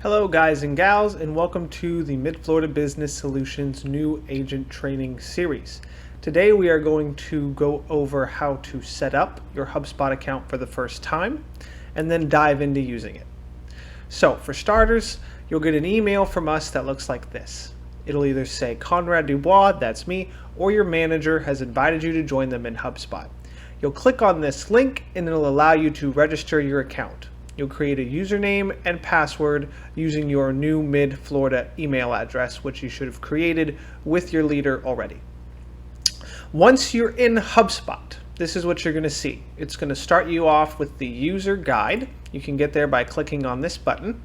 Hello guys and gals, and welcome to the Mid-Florida Business Solutions new agent training series. Today we are going to go over how to set up your Hubspot account for the first time and then dive into using it. So for starters, you'll get an email from us that looks like this. It'll either say Conrad Dubois, that's me, or your manager has invited you to join them in Hubspot. You'll click on this link and it'll allow you to register your account. You'll create a username and password using your new Mid-Florida email address, which you should have created with your leader already. Once you're in Hubspot, this is what you're going to see. It's going to start you off with the user guide. You can get there by clicking on this button.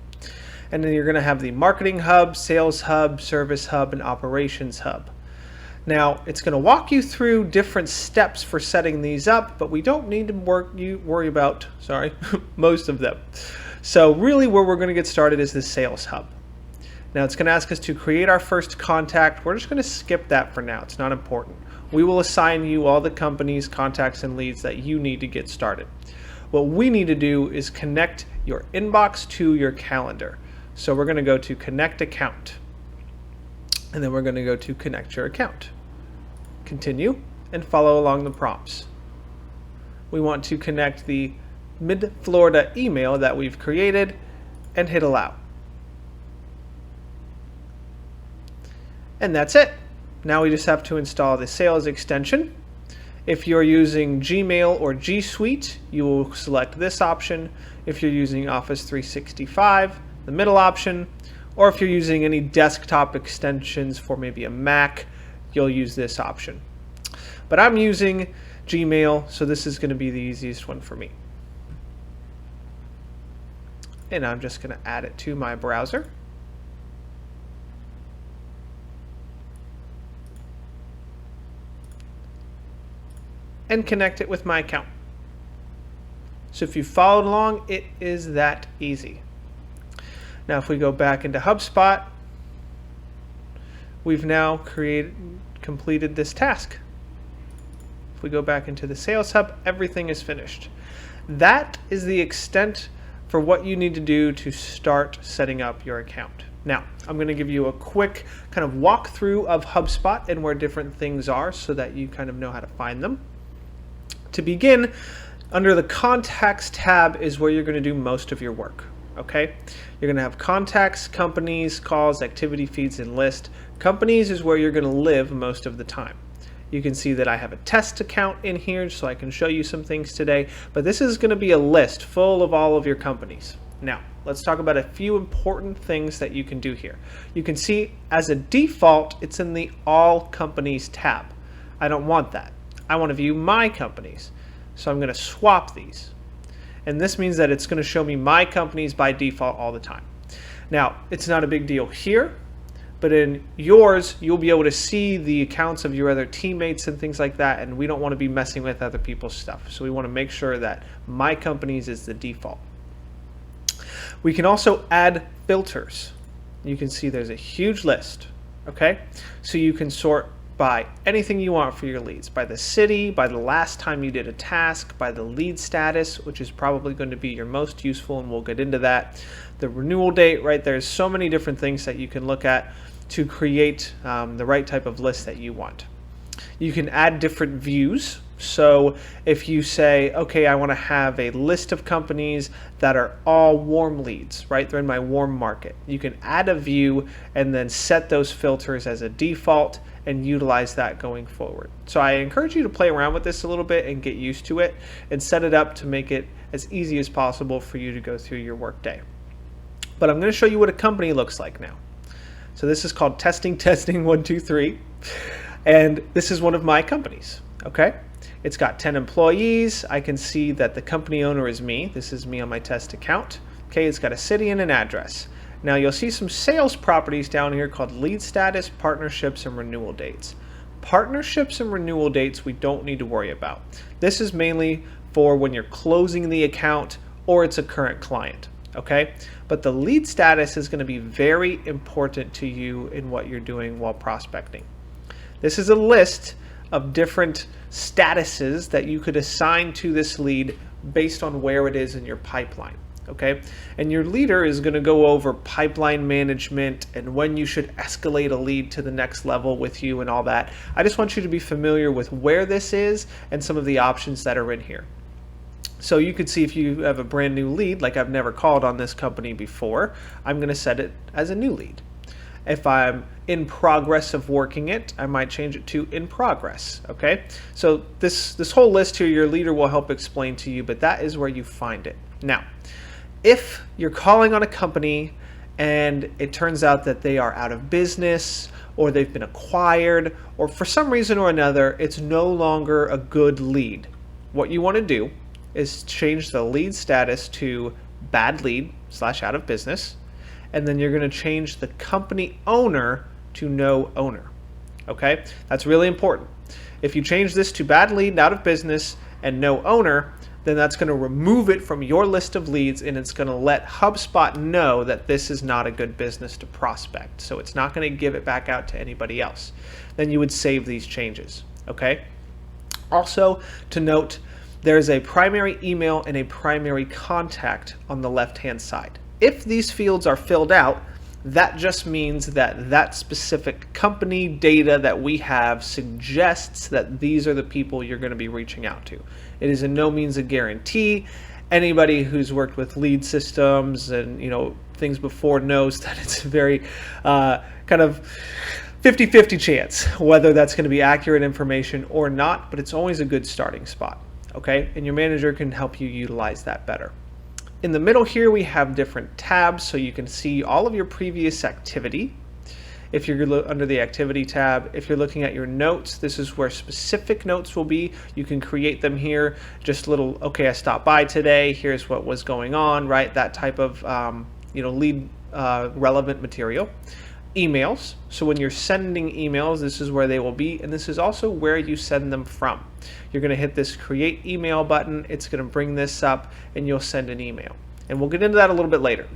And then you're going to have the Marketing Hub, Sales Hub, Service Hub, and Operations Hub. Now, it's going to walk you through different steps for setting these up, but we don't need to worry about most of them. So really where we're going to get started is the Sales Hub. Now it's going to ask us to create our first contact. We're just going to skip that for now. It's not important. We will assign you all the companies, contacts, and leads that you need to get started. What we need to do is connect your inbox to your calendar. So we're going to go to Connect Account, and then we're going to go to Connect Your Account. Continue and follow along the prompts. We want to connect the Mid-Florida email that we've created and hit allow. And that's it. Now we just have to install the sales extension. If you're using Gmail or G Suite, you will select this option. If you're using Office 365, the middle option, or if you're using any desktop extensions for maybe a Mac, you'll use this option. But I'm using Gmail, so this is going to be the easiest one for me. And I'm just going to add it to my browser. And connect it with my account. So if you followed along, it is that easy. Now if we go back into Hubspot, we've now completed this task. If we go back into the Sales Hub, everything is finished. That is the extent for what you need to do to start setting up your account. Now, I'm going to give you a quick kind of walkthrough of Hubspot and where different things are so that you kind of know how to find them. To begin, under the Contacts tab is where you're going to do most of your work. Okay, you're going to have contacts, companies, calls, activity feeds, and list. Companies is where you're going to live most of the time. You can see that I have a test account in here so I can show you some things today, but this is going to be a list full of all of your companies. Now, let's talk about a few important things that you can do here. You can see as a default, it's in the All Companies tab. I don't want that. I want to view my companies. So I'm going to swap these. And this means that it's going to show me my companies by default all the time. Now, it's not a big deal here, but in yours, you'll be able to see the accounts of your other teammates and things like that, and we don't want to be messing with other people's stuff. So we want to make sure that my companies is the default. We can also add filters. You can see there's a huge list, okay? So you can sort by anything you want for your leads, by the city, by the last time you did a task, by the lead status, which is probably going to be your most useful, and we'll get into that. The renewal date, right? There's so many different things that you can look at to create the right type of list that you want. You can add different views. So if you say, okay, I want to have a list of companies that are all warm leads, right? They're in my warm market. You can add a view and then set those filters as a default and utilize that going forward. So I encourage you to play around with this a little bit and get used to it and set it up to make it as easy as possible for you to go through your workday. But I'm going to show you what a company looks like now. So this is called Testing 1 2 3, and this is one of my companies. Okay, it's got 10 employees. I can see that the company owner is me. This is me on my test account. Okay, it's got a city and an address. Now you'll see some sales properties down here called lead status, partnerships, and renewal dates. Partnerships and renewal dates we don't need to worry about. This is mainly for when you're closing the account or it's a current client. Okay, but the lead status is going to be very important to you in what you're doing while prospecting. This is a list of different statuses that you could assign to this lead based on where it is in your pipeline. Okay, and your leader is going to go over pipeline management and when you should escalate a lead to the next level with you and all that. I just want you to be familiar with where this is and some of the options that are in here. So you could see if you have a brand new lead, like I've never called on this company before, I'm going to set it as a new lead. If I'm in progress of working it, I might change it to in progress. Okay, so this whole list here, your leader will help explain to you, but that is where you find it. Now, if you're calling on a company and it turns out that they are out of business or they've been acquired or for some reason or another it's no longer a good lead, what you want to do is change the lead status to bad lead / out of business, and then you're going to change the company owner to no owner. Okay, that's really important. If you change this to bad lead, out of business, and no owner, then that's going to remove it from your list of leads and it's going to let HubSpot know that this is not a good business to prospect. So it's not going to give it back out to anybody else. Then you would save these changes. Okay. Also to note, there's a primary email and a primary contact on the left-hand side. If these fields are filled out, that just means that that specific company data that we have suggests that these are the people you're going to be reaching out to. It is in no means a guarantee. Anybody who's worked with lead systems and things before knows that it's a very kind of 50-50 chance whether that's going to be accurate information or not, but it's always a good starting spot. Okay, and your manager can help you utilize that better. In the middle here, we have different tabs, so you can see all of your previous activity. If you're under the activity tab, if you're looking at your notes, this is where specific notes will be. You can create them here, just little, okay, I stopped by today, here's what was going on, right? That type of lead relevant material. Emails, so when you're sending emails, this is where they will be, and this is also where you send them from. You're going to hit this create email button, it's going to bring this up and you'll send an email, and we'll get into that a little bit later.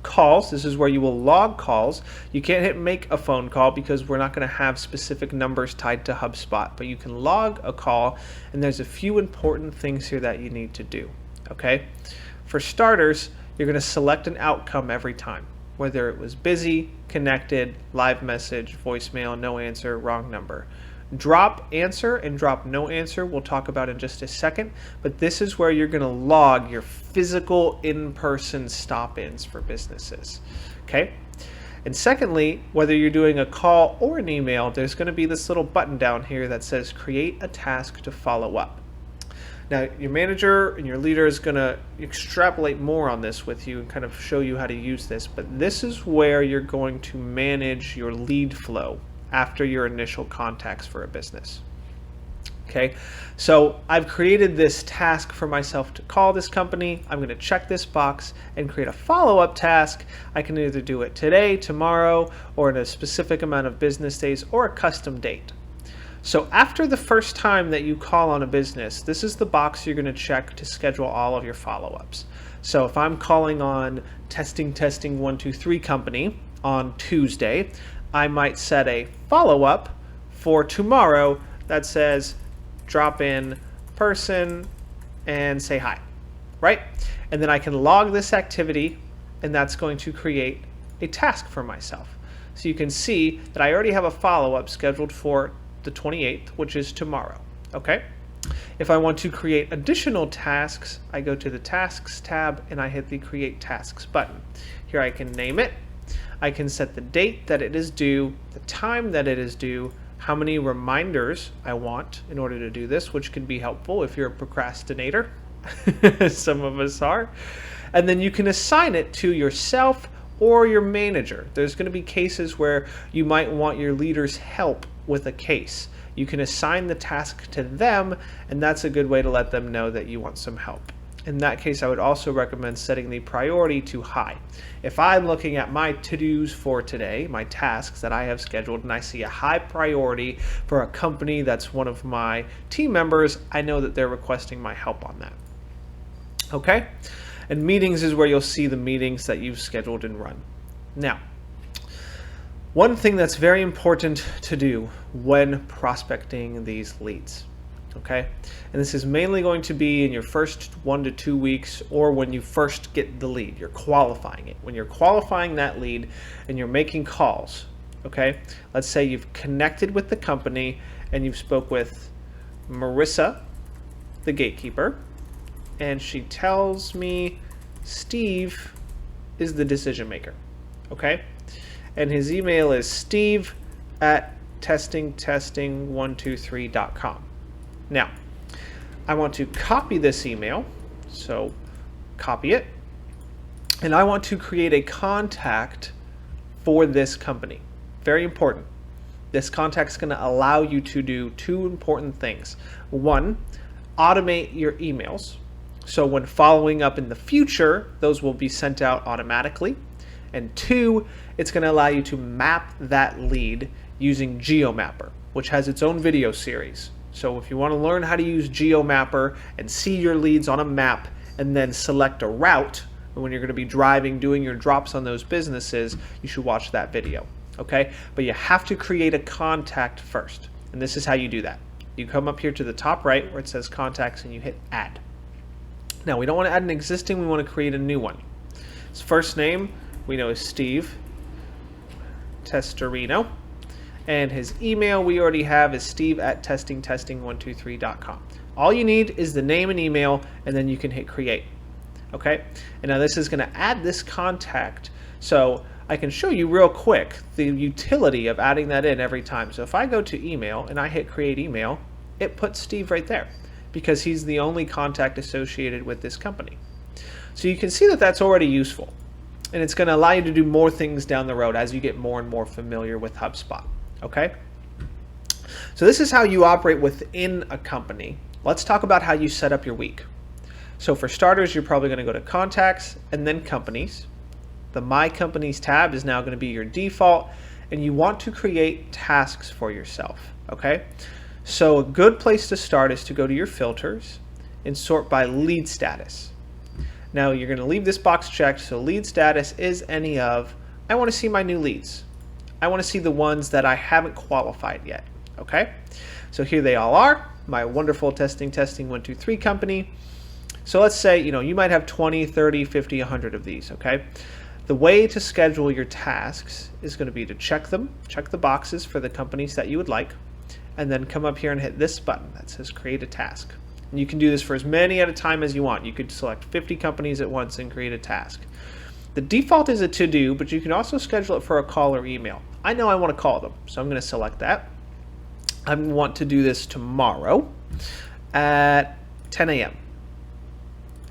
Calls, this is where you will log calls. You can't hit make a phone call because we're not going to have specific numbers tied to HubSpot, but you can log a call, and there's a few important things here that you need to do. Okay, for starters, you're going to select an outcome every time, whether it was busy, connected, live message, voicemail, no answer, wrong number. Drop answer and drop no answer we'll talk about in just a second, but this is where you're going to log your physical in-person stop-ins for businesses. Okay? And secondly, whether you're doing a call or an email, there's going to be this little button down here that says create a task to follow up. Now, your manager and your leader is going to extrapolate more on this with you and kind of show you how to use this, but this is where you're going to manage your lead flow after your initial contacts for a business. Okay, so I've created this task for myself to call this company. I'm going to check this box and create a follow-up task. I can either do it today, tomorrow, or in a specific amount of business days, or a custom date. So after the first time that you call on a business, this is the box you're going to check to schedule all of your follow-ups. So if I'm calling on testing 123 company on Tuesday, I might set a follow-up for tomorrow that says drop in person and say hi, right? And then I can log this activity, and that's going to create a task for myself. So you can see that I already have a follow-up scheduled for the 28th, which is tomorrow. Okay. If I want to create additional tasks, I go to the tasks tab and I hit the create tasks button. Here I can name it. I can set the date that it is due, the time that it is due, how many reminders I want in order to do this, which can be helpful if you're a procrastinator. Some of us are. And then you can assign it to yourself or your manager. There's going to be cases where you might want your leader's help with a case. You can assign the task to them, and that's a good way to let them know that you want some help. In that case, I would also recommend setting the priority to high. If I'm looking at my to-dos for today, my tasks that I have scheduled, and I see a high priority for a company that's one of my team members, I know that they're requesting my help on that. Okay? And meetings is where you'll see the meetings that you've scheduled and run. Now, one thing that's very important to do when prospecting these leads. Okay, and this is mainly going to be in your first 1 to 2 weeks, or when you first get the lead. You're qualifying it. When you're qualifying that lead and you're making calls, okay, let's say you've connected with the company and you've spoke with Marissa, the gatekeeper, and she tells me Steve is the decision maker, okay, and his email is steve@testingtesting123.com. Now, I want to copy this email, so copy it, and I want to create a contact for this company. Very important. This contact is going to allow you to do 2 important things. 1, automate your emails, so when following up in the future, those will be sent out automatically. And 2, it's going to allow you to map that lead using GeoMapper, which has its own video series. So if you want to learn how to use GeoMapper and see your leads on a map and then select a route when you're going to be driving, doing your drops on those businesses, you should watch that video, okay? But you have to create a contact first, and this is how you do that. You come up here to the top right where it says contacts and you hit add. Now, we don't want to add an existing, we want to create a new one. His first name we know is Steve Testorino. And his email we already have is steve@testingtesting123.com. All you need is the name and email, and then you can hit create. Okay? And now this is going to add this contact, so I can show you real quick the utility of adding that in every time. So if I go to email and I hit create email, it puts Steve right there because he's the only contact associated with this company. So you can see that that's already useful, and it's going to allow you to do more things down the road as you get more and more familiar with HubSpot. Okay, so this is how you operate within a company. Let's talk about how you set up your week. So for starters, you're probably going to go to contacts and then companies. The My Companies tab is now going to be your default, and you want to create tasks for yourself. Okay, so a good place to start is to go to your filters and sort by lead status. Now you're going to leave this box checked, so lead status is any of, I want to see my new leads. I want to see the ones that I haven't qualified yet, okay? So here they all are, my wonderful Testing123 company. So let's say, you might have 20, 30, 50, 100 of these, okay? The way to schedule your tasks is going to be to check the boxes for the companies that you would like, and then come up here and hit this button that says create a task. And you can do this for as many at a time as you want. You could select 50 companies at once and create a task. The default is a to-do, but you can also schedule it for a call or email. I know I want to call them, so I'm going to select that. I want to do this tomorrow at 10 a.m.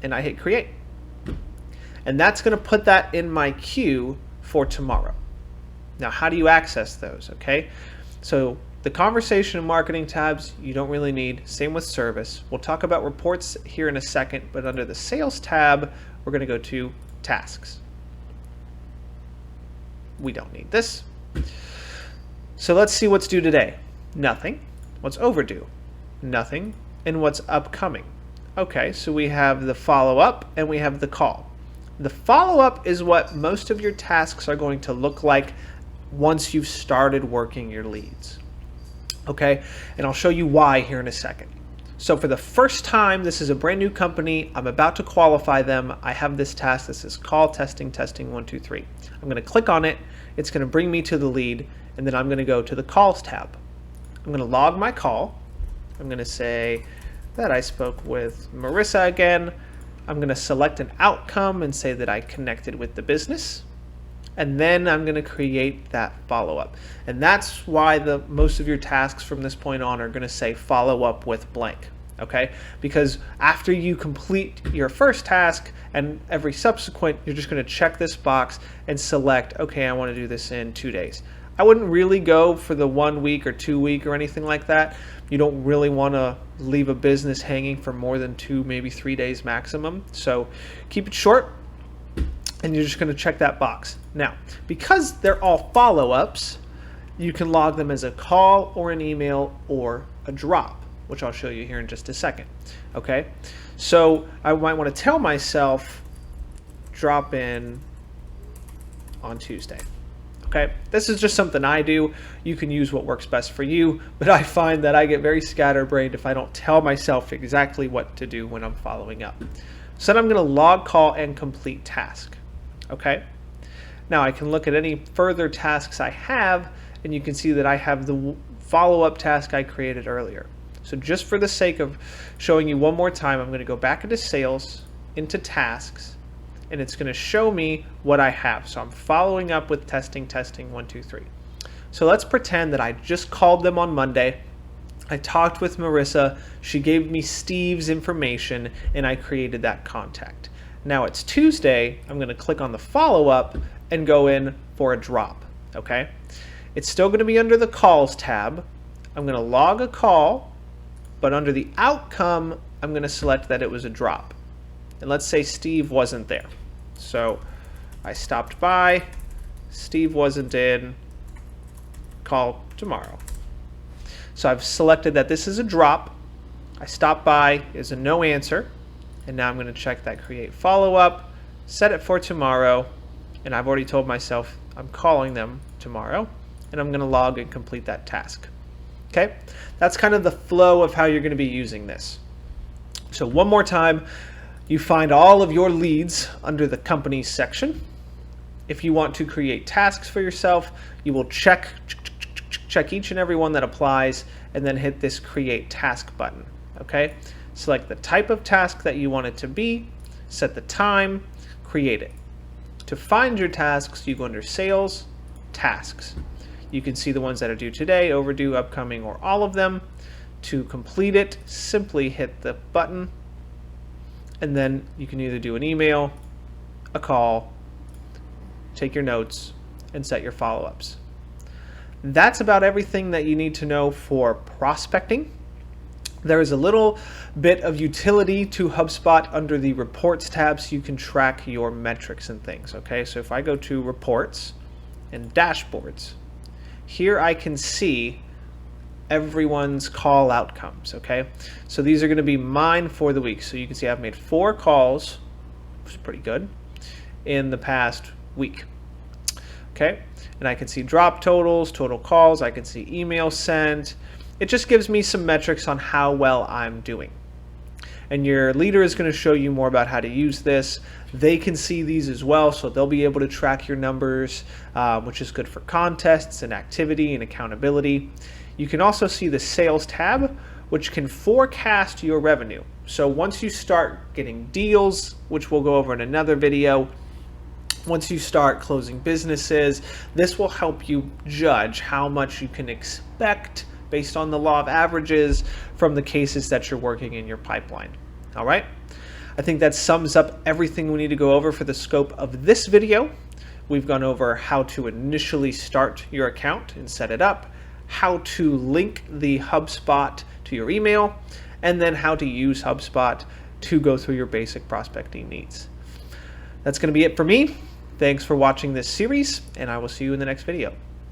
and I hit create. And that's going to put that in my queue for tomorrow. Now, how do you access those? Okay, so the conversation and marketing tabs you don't really need. Same with service. We'll talk about reports here in a second, but under the sales tab, we're going to go to tasks. We don't need this. So let's see what's due today. Nothing. What's overdue? Nothing. And what's upcoming? Okay, so we have the follow-up and we have the call. The follow-up is what most of your tasks are going to look like once you've started working your leads. Okay, and I'll show you why here in a second. So for the first time, this is a brand new company. I'm about to qualify them. I have this task that says call testing123. I'm going to click on it. It's going to bring me to the lead, and then I'm going to go to the calls tab. I'm going to log my call. I'm going to say that I spoke with Marissa again. I'm going to select an outcome and say that I connected with the business. And then I'm going to create that follow-up. And that's why most of your tasks from this point on are going to say follow up with blank. Okay? Because after you complete your first task and every subsequent, you're just going to check this box and select, okay, I want to do this in 2 days. I wouldn't really go for the 1 week or 2 week or anything like that. You don't really want to leave a business hanging for more than 2, maybe 3 days maximum. So keep it short, and you're just going to check that box. Now, because they're all follow-ups, you can log them as a call or an email or a drop, which I'll show you here in just a second. Okay, so I might want to tell myself drop in on Tuesday. Okay, this is just something I do. You can use what works best for you, but I find that I get very scatterbrained if I don't tell myself exactly what to do when I'm following up. So then I'm going to log call and complete task. Okay, now I can look at any further tasks I have, and you can see that I have the follow-up task I created earlier. So just for the sake of showing you one more time, I'm going to go back into sales, into tasks, and it's going to show me what I have. So I'm following up with testing 1, 2, 3. So let's pretend that I just called them on Monday. I talked with Marissa. She gave me Steve's information, and I created that contact. Now it's Tuesday. I'm going to click on the follow-up and go in for a drop. Okay? It's still going to be under the calls tab. I'm going to log a call, but under the outcome, I'm going to select that it was a drop. And let's say Steve wasn't there. So I stopped by, Steve wasn't in, call tomorrow. So I've selected that this is a drop. I stopped by is a no answer. And now I'm going to check that create follow-up, set it for tomorrow, and I've already told myself I'm calling them tomorrow, and I'm going to log and complete that task. Okay, that's kind of the flow of how you're going to be using this. So one more time, you find all of your leads under the companies section. If you want to create tasks for yourself, you will check each and every one that applies, and then hit this create task button. Okay, select the type of task that you want it to be, set the time, create it. To find your tasks, you go under sales, tasks. You can see the ones that are due today, overdue, upcoming, or all of them. To complete it, simply hit the button, and then you can either do an email, a call, take your notes, and set your follow-ups. That's about everything that you need to know for prospecting. There is a little bit of utility to HubSpot under the reports tab, so you can track your metrics and things. Okay, so if I go to reports and dashboards, here I can see everyone's call outcomes. Okay, so these are going to be mine for the week. So you can see I've made 4 calls, which is pretty good, in the past week. Okay, and I can see drop totals, total calls, I can see emails sent. It just gives me some metrics on how well I'm doing. And your leader is going to show you more about how to use this. They can see these as well, so they'll be able to track your numbers, which is good for contests and activity and accountability. You can also see the sales tab, which can forecast your revenue. So once you start getting deals, which we'll go over in another video, once you start closing businesses, this will help you judge how much you can expect based on the law of averages from the cases that you're working in your pipeline. All right? I think that sums up everything we need to go over for the scope of this video. We've gone over how to initially start your account and set it up, how to link the HubSpot to your email, and then how to use HubSpot to go through your basic prospecting needs. That's going to be it for me. Thanks for watching this series, and I will see you in the next video.